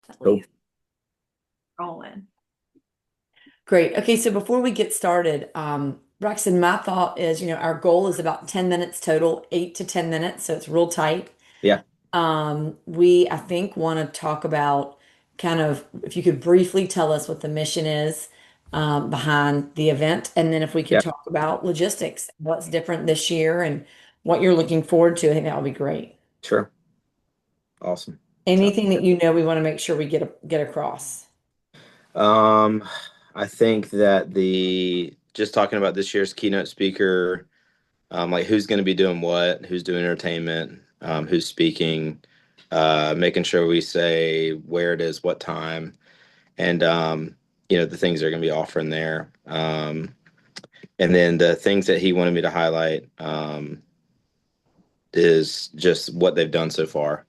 at Cool. least rolling. Great. Okay, so before we get started, Braxton, my thought is, our goal is about 10 minutes total, 8 to 10 minutes, so it's real tight. Yeah. We, I think, want to talk about kind of if you could briefly tell us what the mission is behind the event, and then if we could Yeah. talk about logistics, what's different this year and what you're looking forward to, I think that would be great. Sure. Awesome. So, Anything that we want to make sure we get across. um, I think that the just talking about this year's keynote speaker, like who's going to be doing what, who's doing entertainment, who's speaking, making sure we say where it is, what time, and the things they're going to be offering there. And then the things that he wanted me to highlight is just what they've done so far,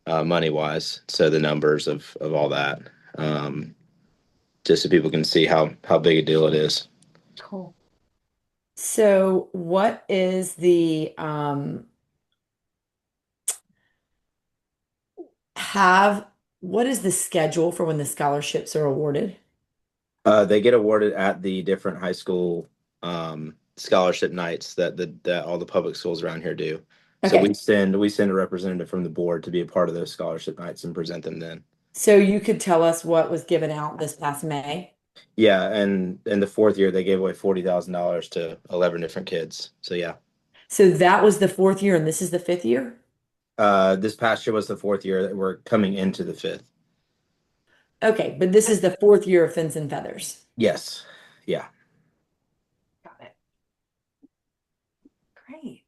money wise. So the numbers of all that. Um, just so people can see how big a deal it is. Cool. So, what is the have what is the schedule for when the scholarships are awarded? They get awarded at the different high school scholarship nights that all the public schools around here do. So Okay, we send a representative from the board to be a part of those scholarship nights and present them then. so you could tell us what was given out this past May. Yeah, and in the fourth year they gave away $40,000 to 11 different kids. So yeah, So that was the fourth year, and this is the fifth year? this past year was the fourth year that we're coming into the fifth. Okay, but this is the fourth year of Fins and Feathers. Yes, yeah. Got it. Great.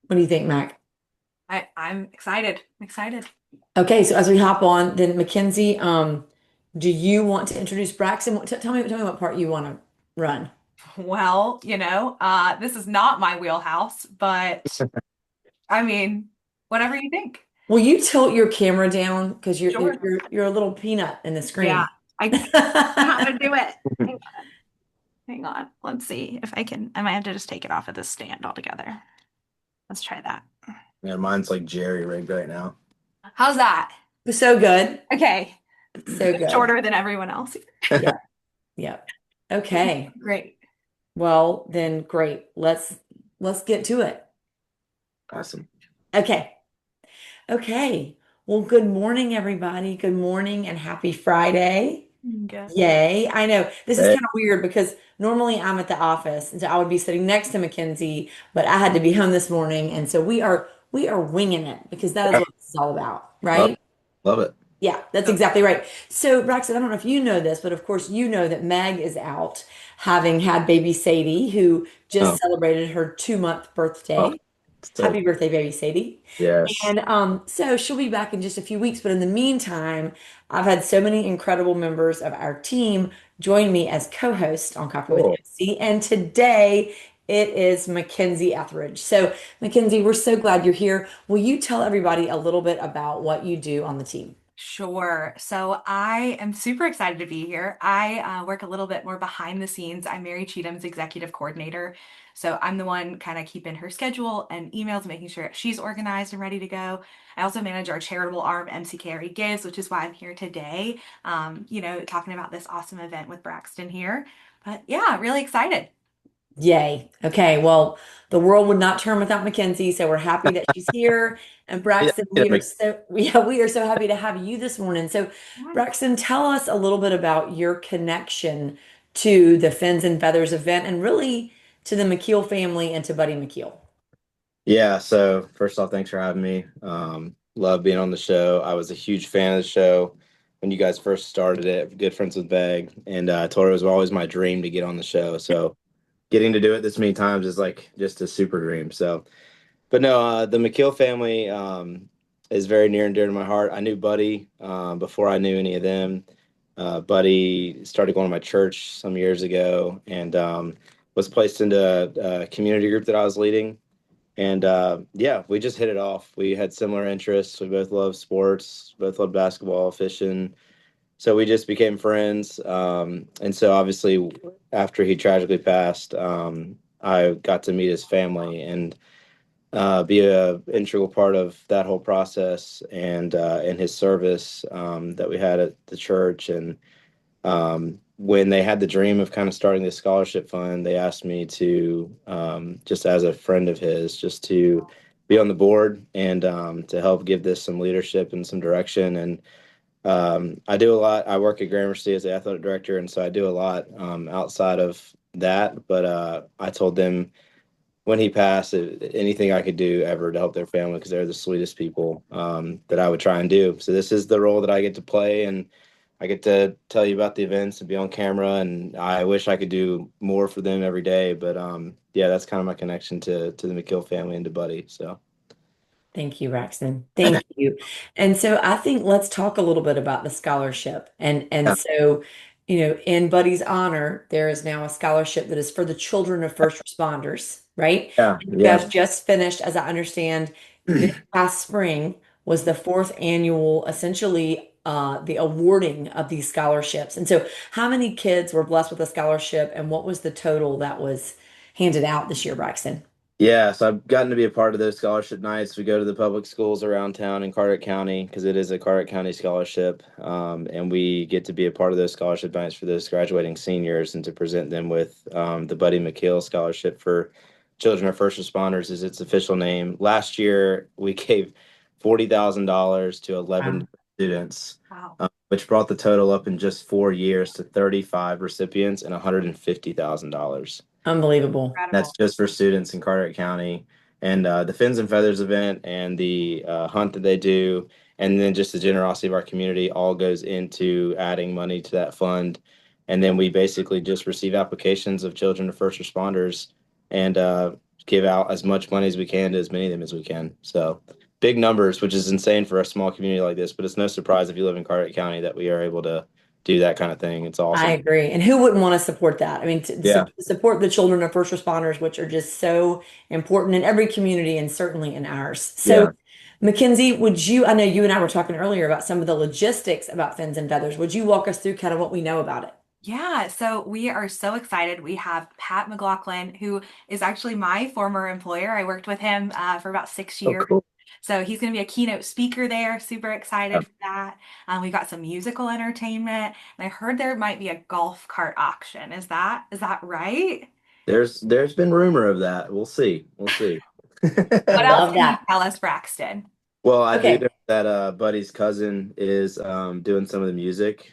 What do you think, Mac? I'm excited. I'm excited. Okay, so as we hop on, then Mackenzie, do you want to introduce Braxton? Tell me what part you want to run. Well, this is not my wheelhouse, but I mean, whatever you think. Will you tilt your camera down because you're Sure. you're you're a little peanut in the Yeah, screen. I know how to do it. Hang on. Let's see if I can. I might have to just take it off of this stand altogether. Let's try that. Yeah, mine's like jerry rigged right now. How's that? So good. Okay. So good. Shorter than everyone else. Yeah. Yeah. Okay. Great. Well, then great. Let's get to it. Awesome. Okay. Okay. Well, good morning, everybody. Good morning and happy Friday. Good. Yay. I know this is Hey. kind of weird because normally I'm at the office and so I would be sitting next to Mackenzie, but I had to be home this morning. And so we are winging it because that is Yeah. what this is all about, Love, right? love it. Yeah, that's exactly right. So, Braxton, I don't know if you know this, but of course, you know that Meg is out having had baby Sadie, who just Oh, celebrated her 2-month oh, birthday. so Happy birthday, baby Sadie. yes. And so she'll be back in just a few weeks. But in the meantime, I've had so many incredible members of our team join me as co-host on Coffee with Cool. MC. And today it is Mackenzie Etheridge. So, Mackenzie, we're so glad you're here. Will you tell everybody a little bit about what you do on the team? Sure. So I am super excited to be here. I work a little bit more behind the scenes. I'm Mary Cheatham's executive coordinator. So I'm the one kind of keeping her schedule and emails, making sure she's organized and ready to go. I also manage our charitable arm, MC Carey Gives, which is why I'm here today, talking about this awesome event with Braxton here. But yeah, really excited. Yay. Okay. Well, the world would not turn without Mackenzie, so we're happy that she's here. And Yeah, Braxton, yeah, we are so happy to have you this morning. So, Braxton, tell us a little bit about your connection to the Fins and Feathers event and really to the McKeel family and to Buddy McKeel. yeah. So first off, thanks for having me. Love being on the show. I was a huge fan of the show when you guys first started it. Good friends with Beg, and I told her it was always my dream to get on the show. So getting to do it this many times is like just a super dream. So, but no, the McKeel family is very near and dear to my heart. I knew Buddy before I knew any of them. Buddy started going to my church some years ago and was placed into a community group that I was leading. And yeah, we just hit it off. We had similar interests. We both love sports, both love basketball, fishing. So we just became friends. And so obviously, after he tragically passed, I got to meet his family. And be a integral part of that whole process and his service that we had at the church. And when they had the dream of kind of starting this scholarship fund, they asked me to just as a friend of his, just to be on the board and to help give this some leadership and some direction. And I do a lot. I work at Gramercy as the athletic director, and so I do a lot outside of that. But I told them when he passed, anything I could do ever to help their family because they're the sweetest people that I would try and do. So this is the role that I get to play, and I get to tell you about the events and be on camera. And I wish I could do more for them every day, but yeah, that's kind of my connection to the McKill family and to Buddy. So Thank you, Braxton. Thank you. And so I think let's talk a little bit about the scholarship. And yeah, so, in Buddy's honor, there is now a scholarship that is for the children of first responders, right? yeah, And you yeah. guys just finished, as I understand, this past spring was the fourth annual, essentially, the awarding of these scholarships. And so, how many kids were blessed with a scholarship, and what was the total that was handed out this year, Braxton? Yeah, so I've gotten to be a part of those scholarship nights. We go to the public schools around town in Carteret County because it is a Carteret County scholarship. And we get to be a part of those scholarship nights for those graduating seniors and to present them with the Buddy McKeel Scholarship for Children of First Responders is its official name. Last year, we gave $40,000 to 11 Wow. students, Wow. which brought the total up in just 4 years to 35 recipients and $150,000. Unbelievable. That's Incredible. just for students in Carteret County. And the Fins and Feathers event and the hunt that they do, and then just the generosity of our community all goes into adding money to that fund. And then we basically just receive applications of children of first responders and give out as much money as we can to as many of them as we can. So big numbers, which is insane for a small community like this, but it's no surprise if you live in Carteret County that we are able to do that kind of thing. It's I awesome. agree. And who wouldn't want to support that? I mean, Yeah. to support the children of first responders, which are just so important in every community and certainly in ours. So, Yeah. Mackenzie, I know you and I were talking earlier about some of the logistics about Fins and Feathers. Would you walk us through kind of what we know about it? Yeah, so we are so excited. We have Pat McLaughlin, who is actually my former employer. I worked with him for about six Oh, years. cool. So he's going to be a keynote speaker there. Super excited for that. We got some musical entertainment, and I heard there might be a golf cart auction. Is that right? There's been rumor of that. We'll see. We'll see. I What else love can you that. tell us, Braxton? Well, I do Okay. know that Buddy's cousin is doing some of the music.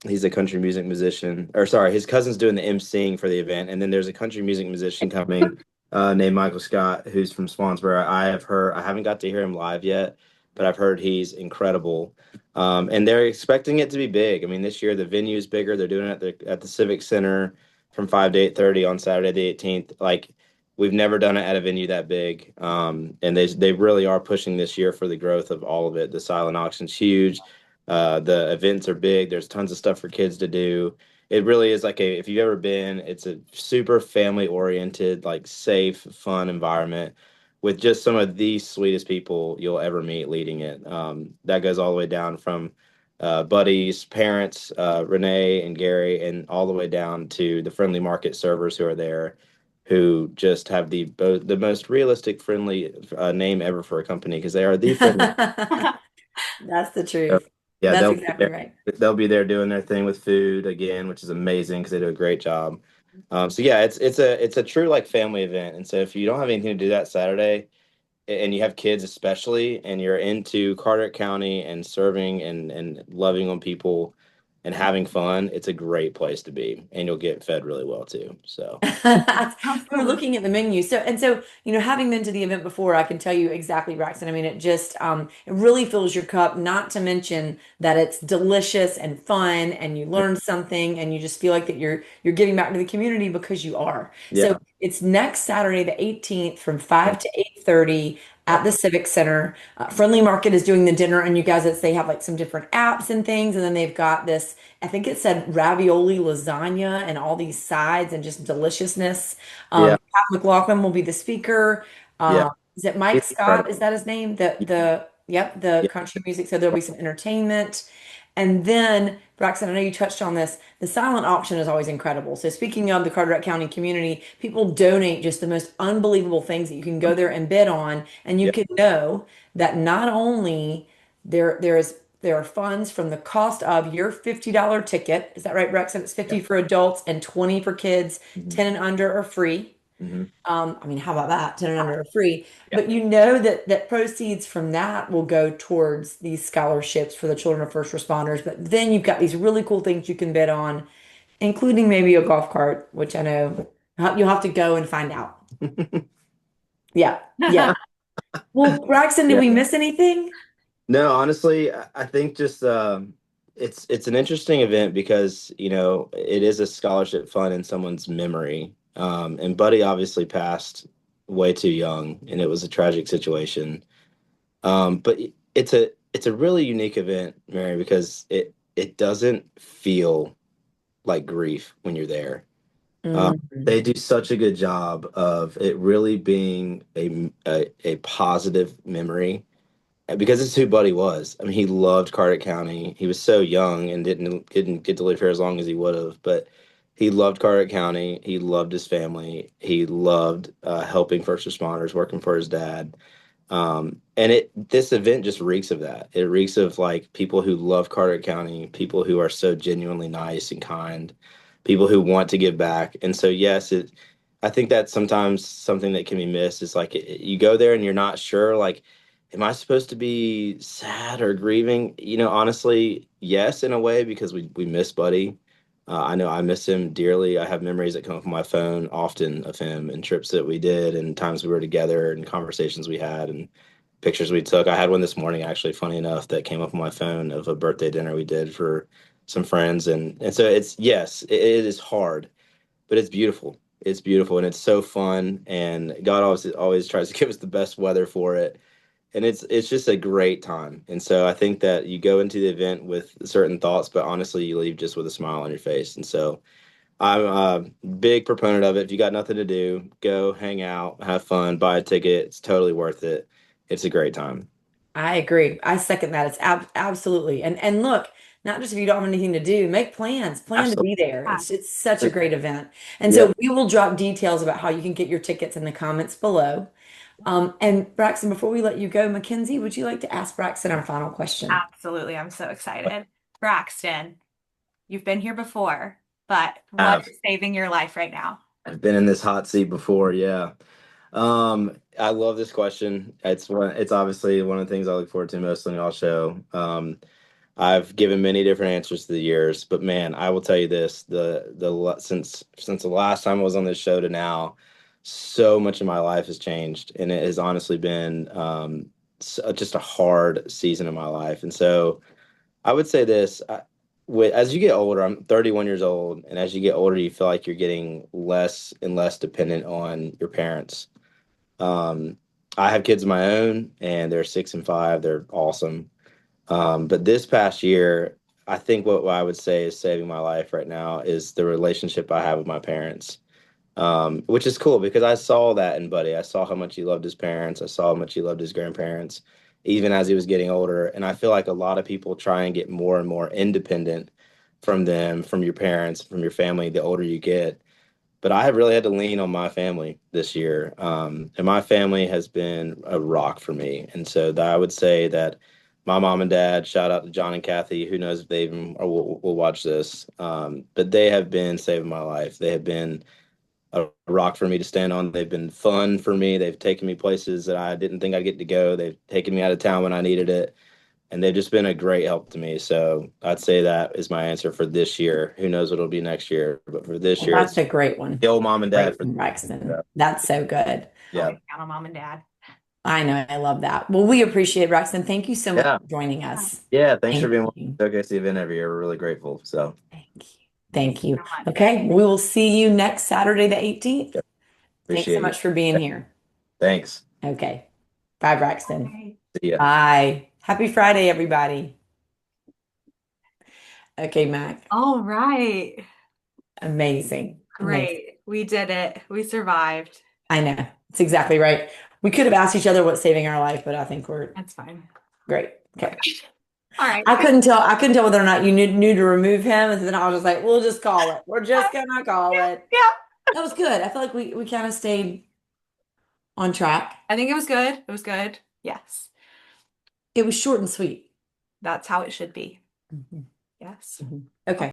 He's a country music musician, or sorry, his cousin's doing the emceeing for the event, and then there's a country music musician coming named Michael Scott, who's from Swansboro. I haven't got to hear him live yet, but I've heard he's incredible. And they're expecting it to be big. I mean, this year the venue is bigger. They're doing it at the Civic Center from 5 to 8:30 on Saturday the 18th. Like we've never done it at a venue that big, and they really are pushing this year for the growth of all of it. The silent auction's huge. The events are big. There's tons of stuff for kids to do. It really is like if you've ever been, it's a super family oriented, like safe, fun environment with just some of the sweetest people you'll ever meet leading it. That goes all the way down from Buddy's parents, Renee and Gary, and all the way down to the friendly market servers who are there who just have the most realistic friendly name ever for a company because they are the friendly. That's the So, truth. yeah, That's exactly right. they'll be there doing their thing with food again, which is amazing because they do a great job. So yeah, it's a true like family event, and so if you don't have anything to do that Saturday and you have kids especially, and you're into Carteret County and serving and loving on people and having fun, it's a great place to be, and you'll get fed really well too. So We're Absolutely. looking at the menu. So, having been to the event before, I can tell you exactly, Braxton. I mean, it really fills your cup, not to mention that it's delicious and fun and you learn something and you just feel like that you're giving back to the community because you are. So yeah, it's next Saturday, the 18th from 5 to 8:30 at the Civic Center. Friendly Market is doing the dinner, and you guys, they have like some different apps and things, and then they've got this, I think it said ravioli lasagna and all these sides and just deliciousness. yeah, Pat McLaughlin will be the speaker. yeah. Is it Mike It's Scott? incredible. Is that his name? The yep, the Yeah, country music. So there'll be some entertainment. And then, Braxton, I know you touched on this. The silent auction is always incredible. So, speaking of the Carteret County community, people donate just the most unbelievable things that you can go there and bid on, and you Yeah. can know that not only there are funds from the cost of your $50 ticket. Is that right, Braxton? It's 50 Yeah. for adults and 20 for kids. Hmm. 10 and under are free. Hmm. I mean, how about that? 10 and under are free. Yeah. But you know that proceeds from that will go towards these scholarships for the children of first responders. But then you've got these really cool things you can bid on, including maybe a golf cart, which I know you'll have to go and find out. Yeah. Yeah. Well, Braxton, did Yeah. we miss anything? No, honestly, I think just it's an interesting event because it is a scholarship fund in someone's memory. And Buddy obviously passed way too young, and it was a tragic situation. But it's a really unique event, Mary, because it doesn't feel like grief when you're there. Mhm. They do such a good job of it really being a positive memory because it's who Buddy was. I mean, he loved Carter County. He was so young and didn't get to live here as long as he would have, but he loved Carter County. He loved his family. He loved helping first responders, working for his dad. And this event just reeks of that. It reeks of like people who love Carter County, people who are so genuinely nice and kind, people who want to give back. And so, yes, I think that's sometimes something that can be missed is like you go there and you're not sure, like, am I supposed to be sad or grieving? Honestly, yes, in a way, because we miss Buddy. I know I miss him dearly. I have memories that come up on my phone often of him and trips that we did and times we were together and conversations we had and pictures we took. I had one this morning, actually, funny enough, that came up on my phone of a birthday dinner we did for some friends. And so it's, yes, it is hard, but it's beautiful. It's beautiful and it's so fun. And God always tries to give us the best weather for it, and it's just a great time. And so I think that you go into the event with certain thoughts, but honestly, you leave just with a smile on your face. And so I'm a big proponent of it. If you got nothing to do, go hang out, have fun, buy a ticket. It's totally worth it. It's a great time. I agree. I second that. It's absolutely. And look, not just if you don't have anything to do, make plans. Plan to Absolutely. be there. It's such a great event. And Yeah, so we will drop details about how you can get your tickets in the comments below. And Braxton, before we let you go, Mackenzie, would you like to ask Braxton our final question? Absolutely. I'm so excited. Braxton, you've been here before, but what I've is saving your life right now? I've been in this hot seat before. Yeah. I love this question. It's obviously one of the things I look forward to most on y'all show. I've given many different answers to the years, but man, I will tell you this: since the last time I was on this show to now, so much of my life has changed, and it has honestly been just a hard season of my life. And so I would say this: as you get older, I'm 31 years old, and as you get older, you feel like you're getting less and less dependent on your parents. Um, I have kids of my own, and they're 6 and 5. They're awesome. But this past year, I think what I would say is saving my life right now is the relationship I have with my parents, which is cool because I saw that in Buddy. I saw how much he loved his parents. I saw how much he loved his grandparents, even as he was getting older. And I feel like a lot of people try and get more and more independent from them, from your parents, from your family, the older you get. But I have really had to lean on my family this year. And my family has been a rock for me. And so I would say that my mom and dad, shout out to John and Kathy, who knows if they even or will watch this. But they have been saving my life. They have been a rock for me to stand on. They've been fun for me. They've taken me places that I didn't think I'd get to go. They've taken me out of town when I needed it, and they've just been a great help to me. So I'd say that is my answer for this year. Who knows what it'll be next year? But for this Well, year, that's it's a great one. the old mom and dad Great for one, the Braxton. That's so good. yeah. Always count on mom and dad. I know. I love that. Well, we appreciate it, Braxton. Thank you so much Yeah. for joining us. Yeah. Thanks for Thank being with you. us. Showcase the event every year. We're really grateful. So Thank you. Thank Thank you you. so much. Okay, we will see you next Saturday, the 18th. yep, Thanks so appreciate you. much for being here. Thanks. Okay. Bye, Braxton. Bye. See ya. Bye. Happy Friday, everybody. Okay, Mac. All right. Amazing. Amazing. Great. We did it. We survived. I know. It's exactly right. We could have asked each other what's saving our life, but I think we're That's fine. great. Okay. Okay. All right. I couldn't tell whether or not you knew to remove him, and then I was just like, we'll just call it. We're just gonna call Yeah, it. yeah. That was good. I feel like we kind of stayed on track. I think it was good. It was good. Yes. It was short and sweet. That's how it should be. Mhm. Yes. Mhm. Okay.